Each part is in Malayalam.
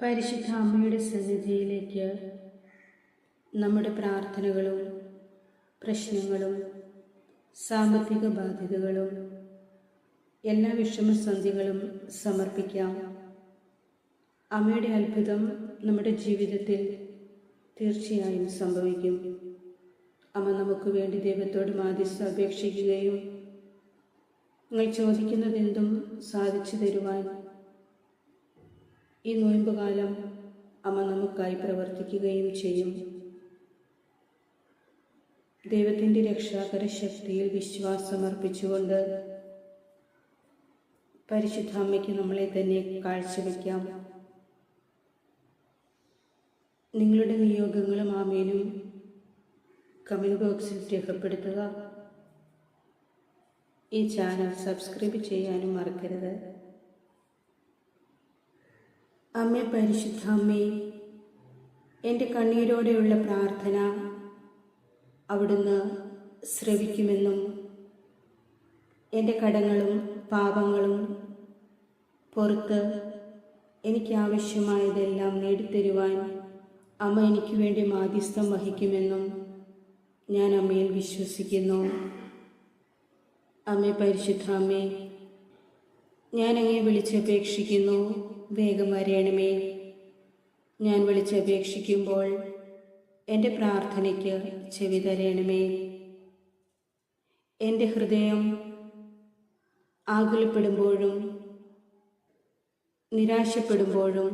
പരിശുദ്ധ അമ്മയുടെ സന്നിധിയിലേക്ക് നമ്മുടെ പ്രാർത്ഥനകളും പ്രശ്നങ്ങളും സാമ്പത്തിക ബാധ്യതകളും എല്ലാ വിഷമസന്ധികളും സമർപ്പിക്കാം. അമ്മയുടെ അത്ഭുതം നമ്മുടെ ജീവിതത്തിൽ തീർച്ചയായും സംഭവിക്കും. അമ്മ നമുക്ക് വേണ്ടി ദൈവത്തോട് മാധ്യസ്ഥ അപേക്ഷിക്കുകയും നിങ്ങൾ ചോദിക്കുന്നതെന്തും സാധിച്ചു തരുവാൻ ഈ നോയമ്പുകാലം അമ്മ നമുക്കായി പ്രവർത്തിക്കുകയും ചെയ്യും. ദൈവത്തിൻ്റെ രക്ഷാകര ശക്തിയിൽ വിശ്വാസമർപ്പിച്ചുകൊണ്ട് പരിശുദ്ധ അമ്മയ്ക്ക് നമ്മളെ തന്നെ കാഴ്ചവെക്കാം. നിങ്ങളുടെ നിയോഗങ്ങളും ആമേനും കമൻറ്റ് ബോക്സിൽ രേഖപ്പെടുത്തുക. ഈ ചാനൽ സബ്സ്ക്രൈബ് ചെയ്യാനും മറക്കരുത്. അമ്മേ, പരിശുദ്ധ അമ്മേ, എൻ്റെ കണ്ണീരോടെയുള്ള പ്രാർത്ഥന അവിടുന്ന് ശ്രവിക്കുമെന്നും എൻ്റെ കടങ്ങളും പാപങ്ങളും പുറത്ത് എനിക്കാവശ്യമായതെല്ലാം നേടിത്തരുവാൻ അമ്മ എനിക്ക് വേണ്ടി മാധ്യസ്ഥം വഹിക്കുമെന്നും ഞാൻ അമ്മയിൽ വിശ്വസിക്കുന്നു. അമ്മേ, പരിശുദ്ധ അമ്മേ, ഞാൻ അങ്ങയെ വിളിച്ചപേക്ഷിക്കുന്നു, വേഗം വരയണമേ. ഞാൻ വിളിച്ചപേക്ഷിക്കുമ്പോൾ എൻ്റെ പ്രാർത്ഥനയ്ക്ക് ചെവി തരയണമേ. എൻ്റെ ഹൃദയം ആകുലപ്പെടുമ്പോഴും നിരാശപ്പെടുമ്പോഴും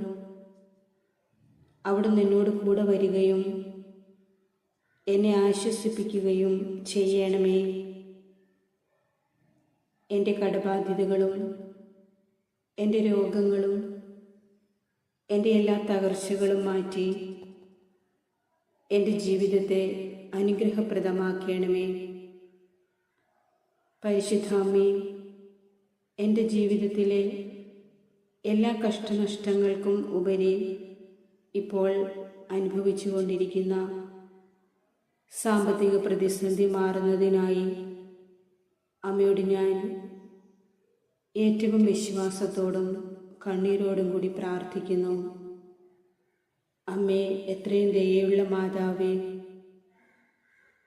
അവിടുന്ന് എന്നോട് കൂടെ വരികയും എന്നെ ആശ്വസിപ്പിക്കുകയും ചെയ്യണമേ. എൻ്റെ കടബാധ്യതകളും എൻ്റെ രോഗങ്ങളും എൻ്റെ എല്ലാ തകർച്ചകളും മാറ്റി എൻ്റെ ജീവിതത്തെ അനുഗ്രഹപ്രദമാക്കണമേ. പരിശുദ്ധ അമ്മേ, എൻ്റെ ജീവിതത്തിലെ എല്ലാ കഷ്ടനഷ്ടങ്ങൾക്കും ഉപരി ഇപ്പോൾ അനുഭവിച്ചു കൊണ്ടിരിക്കുന്ന സാമ്പത്തിക പ്രതിസന്ധി മാറുന്നതിനായി അമ്മയോട് ഞാൻ ഏറ്റവും വിശ്വാസത്തോടും കണ്ണീരോടും കൂടി പ്രാർത്ഥിക്കുന്നു. അമ്മേ, എത്രയും ദയയുള്ള മാതാവേ,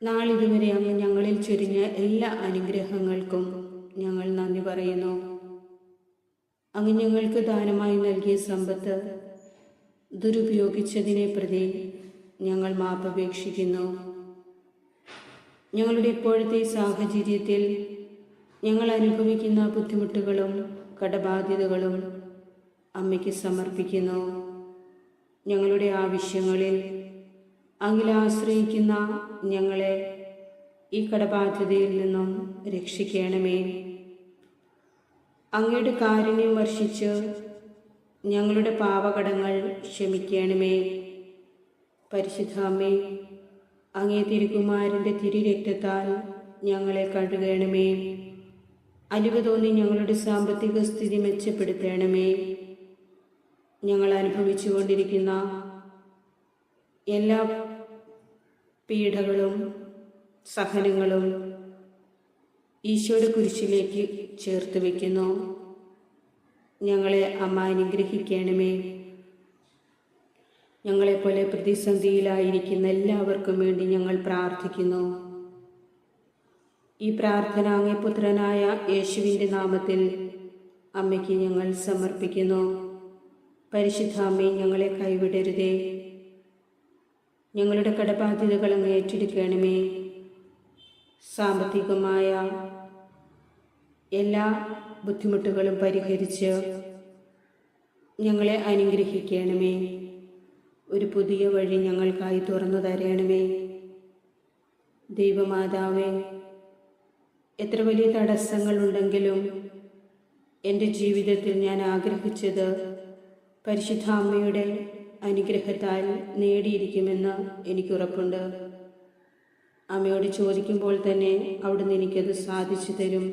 നാളിതുവരെ അങ്ങ് ഞങ്ങളിൽ ചൊരിഞ്ഞ എല്ലാ അനുഗ്രഹങ്ങൾക്കും ഞങ്ങൾ നന്ദി പറയുന്നു. അങ്ങ് ഞങ്ങൾക്ക് ദാനമായി നൽകിയ സമ്പത്ത് ദുരുപയോഗിച്ചതിനെ പ്രതി ഞങ്ങൾ മാപ്പപേക്ഷിക്കുന്നു. ഞങ്ങളുടെ ഇപ്പോഴത്തെ സാഹചര്യത്തിൽ ഞങ്ങൾ അനുഭവിക്കുന്ന ബുദ്ധിമുട്ടുകളും കടബാധ്യതകളും അമ്മയ്ക്ക് സമർപ്പിക്കുന്നു. ഞങ്ങളുടെ ആവശ്യങ്ങളിൽ അങ്ങിൽ ആശ്രയിക്കുന്ന ഞങ്ങളെ ഈ കടബാധ്യതയിൽ നിന്നും രക്ഷിക്കണമേ. അങ്ങയുടെ കാരുണ്യം വർഷിച്ച് ഞങ്ങളുടെ പാപകടങ്ങൾ ക്ഷമിക്കണമേ. പരിശുദ്ധ അമ്മേ, അങ്ങേ തിരുകുമാരൻ്റെ തിരുരക്തത്താൽ ഞങ്ങളെ കഴുകണമേ. അലിവ് തോന്നി ഞങ്ങളുടെ സാമ്പത്തിക സ്ഥിതി മെച്ചപ്പെടുത്തണമേ. ഞങ്ങൾ അനുഭവിച്ചു കൊണ്ടിരിക്കുന്ന എല്ലാ പീഡകളും സഹനങ്ങളും ഈശോയുടെ കുരിശിലേക്ക് ചേർത്ത് വയ്ക്കുന്നു. ഞങ്ങളെ അമ്മ അനുഗ്രഹിക്കണമേ. ഞങ്ങളെപ്പോലെ പ്രതിസന്ധിയിലായിരിക്കുന്ന എല്ലാവർക്കും വേണ്ടി ഞങ്ങൾ പ്രാർത്ഥിക്കുന്നു. ഈ പ്രാർത്ഥന അങ്ങേ പുത്രനായ യേശുവിൻ്റെ നാമത്തിൽ അമ്മയ്ക്ക് ഞങ്ങൾ സമർപ്പിക്കുന്നു. പരിശുദ്ധ അമ്മേ, ഞങ്ങളെ കൈവിടരുതേ. ഞങ്ങളുടെ കടബാധ്യതകൾ അങ്ങ് ഏറ്റെടുക്കണമേ. സാമ്പത്തികമായ എല്ലാ ബുദ്ധിമുട്ടുകളും പരിഹരിച്ച് ഞങ്ങളെ അനുഗ്രഹിക്കണമേ. ഒരു പുതിയ വഴി ഞങ്ങൾക്കായി തുറന്നു തരണമേ. ദൈവമാതാവേ, എത്ര വലിയ തടസ്സങ്ങളുണ്ടെങ്കിലും എൻ്റെ ജീവിതത്തിൽ ഞാൻ ആഗ്രഹിച്ചത് പരിശുദ്ധ അമ്മയുടെ അനുഗ്രഹത്താൽ നേടിയിരിക്കുമെന്ന് എനിക്കുറപ്പുണ്ട്. അമ്മയോട് ചോദിക്കുമ്പോൾ തന്നെ അവിടുന്ന് എനിക്കത് സാധിച്ചു തരും.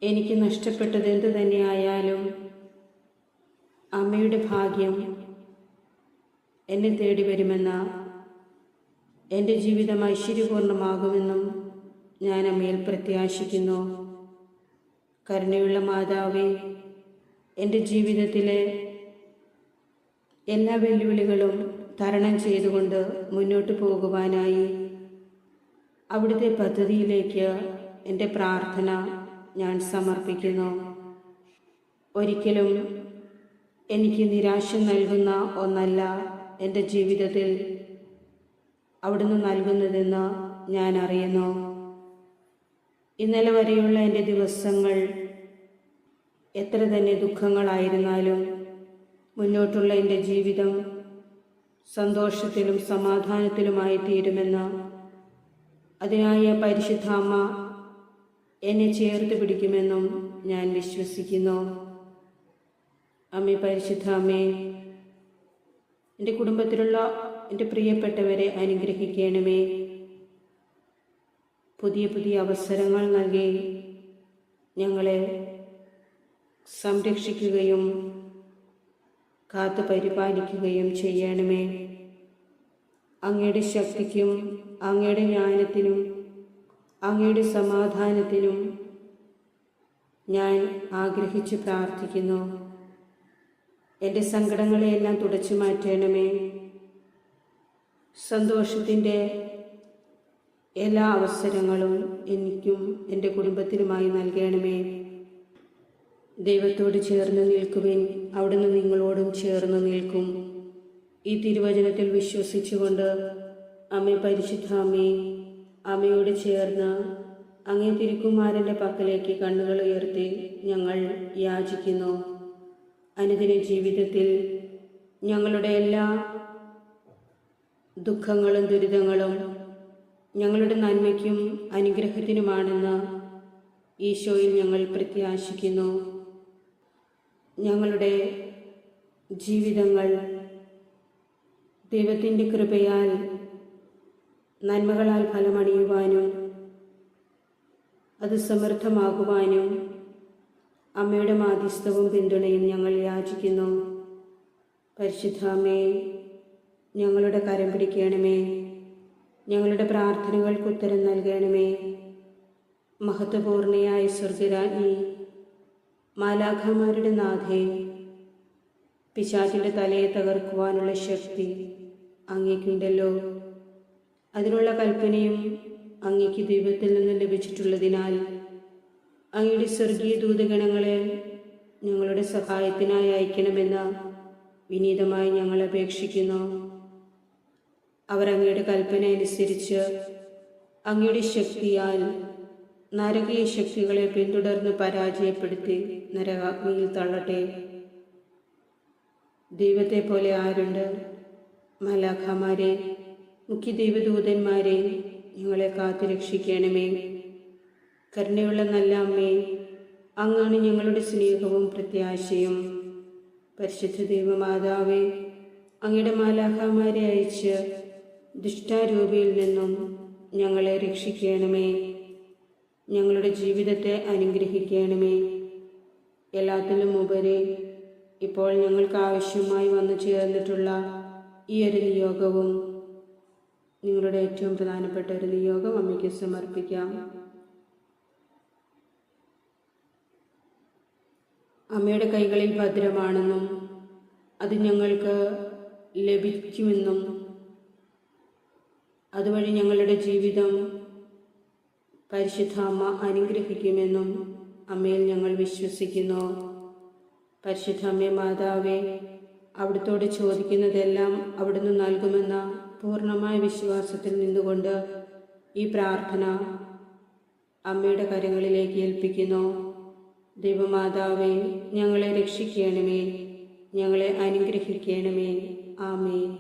എനിക്ക് നഷ്ടപ്പെട്ടത് എന്തു തന്നെയായാലും അമ്മയുടെ ഭാഗ്യം എന്നെ തേടി വരുമെന്ന, എൻ്റെ ജീവിതം ഐശ്വര്യപൂർണ്ണമാകുമെന്നും ഞാൻ അമ്മയിൽ പ്രത്യാശിക്കുന്നു. കരുണയുള്ള മാതാവേ, എൻ്റെ ജീവിതത്തിലെ എല്ലാ വെല്ലുവിളികളും തരണം ചെയ്തുകൊണ്ട് മുന്നോട്ട് പോകുവാനായി അവിടുത്തെ പദ്ധതിയിലേക്ക് എൻ്റെ പ്രാർത്ഥന ഞാൻ സമർപ്പിക്കുന്നു. ഒരിക്കലും എനിക്ക് നിരാശ നൽകുന്ന ഒന്നല്ല എൻ്റെ ജീവിതത്തിൽ അവിടുന്ന് നൽകുന്നതെന്ന് ഞാൻ അറിയുന്നു. ഇന്നലെ വരെയുള്ള എൻ്റെ ദിവസങ്ങൾ എത്ര തന്നെ ദുഃഖങ്ങളായിരുന്നാലും മുന്നോട്ടുള്ള എൻ്റെ ജീവിതം സന്തോഷത്തിലും സമാധാനത്തിലുമായി തീരുമെന്ന് അതിനായ പരിശുദ്ധാമ്മ എന്നെ ചേർത്ത് പിടിക്കുമെന്നും ഞാൻ വിശ്വസിക്കുന്നു. അമ്മേ, പരിശുദ്ധാമ്മേ, എൻ്റെ കുടുംബത്തിലുള്ള എൻ്റെ പ്രിയപ്പെട്ടവരെ അനുഗ്രഹിക്കണമേ. പുതിയ പുതിയ അവസരങ്ങൾ നൽകി ഞങ്ങളെ സംരക്ഷിക്കുകയും കാത്തു പരിപാലിക്കുകയും ചെയ്യണമേ. അങ്ങയുടെ ശക്തിക്കും അങ്ങയുടെ ജ്ഞാനത്തിനും അങ്ങയുടെ സമാധാനത്തിനും ഞാൻ ആഗ്രഹിച്ച് പ്രാർത്ഥിക്കുന്നു. എൻ്റെ സങ്കടങ്ങളെയെല്ലാം തുടച്ചു മാറ്റണമേ. സന്തോഷത്തിൻ്റെ എല്ലാ അവസരങ്ങളും എനിക്കും എൻ്റെ കുടുംബത്തിനുമായി നൽകണമേ. ദൈവത്തോട് ചേർന്ന് നിൽക്കുവിൻ, അവിടുന്ന് നിങ്ങളോടും ചേർന്ന് നിൽക്കും. ഈ തിരുവചനത്തിൽ വിശ്വസിച്ചുകൊണ്ട് അമ്മേ, പരിശുദ്ധാമ്മേ, അമ്മയോട് ചേർന്ന് അങ്ങേ തിരുക്കുമാരൻ്റെ പക്കലേക്ക് കണ്ണുകൾ ഉയർത്തി ഞങ്ങൾ യാചിക്കുന്നു. അനുദിന ജീവിതത്തിൽ ഞങ്ങളുടെ എല്ലാ ദുഃഖങ്ങളും ദുരിതങ്ങളും ഞങ്ങളുടെ നന്മയ്ക്കും അനുഗ്രഹത്തിനുമാണെന്ന് ഈശോയിൽ ഞങ്ങൾ പ്രത്യാശിക്കുന്നു. ഞങ്ങളുടെ ജീവിതങ്ങൾ ദൈവത്തിൻ്റെ കൃപയാൽ നന്മകളാൽ ഫലമണിയുവാനും അത് സമൃദ്ധമാകുവാനും അമ്മയുടെ മാധ്യസ്ഥവും പിന്തുണയും ഞങ്ങൾ യാചിക്കുന്നു. പരിശുദ്ധാമ്മേ, ഞങ്ങളുടെ കരം പിടിക്കണമേ. ഞങ്ങളുടെ പ്രാർത്ഥനകൾക്ക് ഉത്തരം നൽകണമേ. മഹത്വപൂർണയായ സ്വർഗരാജ്ഞി, മാലാഖമാരുടെ നാഥേ, പിശാചിൻ്റെ തലയെ തകർക്കുവാനുള്ള ശക്തി അങ്ങേക്കുണ്ടല്ലോ. അതിനുള്ള കൽപ്പനയും അങ്ങേക്ക് ദൈവത്തിൽ നിന്ന് ലഭിച്ചിട്ടുള്ളതിനാൽ അങ്ങയുടെ സ്വർഗീയ ദൂതഗണങ്ങളെ ഞങ്ങളുടെ സഹായത്തിനായി അയക്കണമെന്ന് വിനീതമായി ഞങ്ങൾ അപേക്ഷിക്കുന്നു. അവർ അങ്ങയുടെ കൽപ്പന അനുസരിച്ച് അങ്ങയുടെ ശക്തിയാൽ നരകീയ ശക്തികളെ പിന്തുടർന്ന് പരാജയപ്പെടുത്തി നരകാഗ്നിയിൽ തള്ളട്ടെ. ദൈവത്തെ പോലെ ആരുണ്ട്? മാലാഖമാരെ, മുഖ്യ ദൈവദൂതന്മാരെ, ഞങ്ങളെ കാത്തു രക്ഷിക്കണമേ. കരുണയുള്ള നല്ല അമ്മേ, അങ്ങാണ് ഞങ്ങളുടെ സ്നേഹവും പ്രത്യാശയും. പരിശുദ്ധ ദൈവമാതാവേ, അങ്ങയുടെ മാലാഖമാരെ അയച്ച് ദുഷ്ടാരൂപിയിൽ നിന്നും ഞങ്ങളെ രക്ഷിക്കണമേ. ഞങ്ങളുടെ ജീവിതത്തെ അനുഗ്രഹിക്കണമേ. എല്ലാത്തിലും ഉപരി ഇപ്പോൾ ഞങ്ങൾക്ക് ആവശ്യമായി വന്നു ചേർന്നിട്ടുള്ള ഈ ഒരു നിയോഗവും നിങ്ങളുടെ ഏറ്റവും പ്രധാനപ്പെട്ട ഒരു നിയോഗം അമ്മയ്ക്ക് സമർപ്പിക്കാം. അമ്മയുടെ കൈകളിൽ ഭദ്രമാണെന്നും അത് ഞങ്ങൾക്ക് ലഭിക്കുമെന്നും അതുവഴി ഞങ്ങളുടെ ജീവിതം പരിശുദ്ധ അമ്മ അനുഗ്രഹിക്കുമെന്നും അമ്മയിൽ ഞങ്ങൾ വിശ്വസിക്കുന്നു. പരിശുദ്ധ അമ്മേ മാതാവേ, അവിടുത്തോട് ചോദിക്കുന്നതെല്ലാം അവിടുന്ന് നൽകുമെന്ന പൂർണ്ണമായ വിശ്വാസത്തിൽ നിന്നുകൊണ്ട് ഈ പ്രാർത്ഥന അമ്മയുടെ കരങ്ങളിലേക്ക് ഏൽപ്പിക്കുന്നു. ദൈവമാതാവേ, ഞങ്ങളെ രക്ഷിക്കണമേ, ഞങ്ങളെ അനുഗ്രഹിക്കണമേ. ആമേൻ.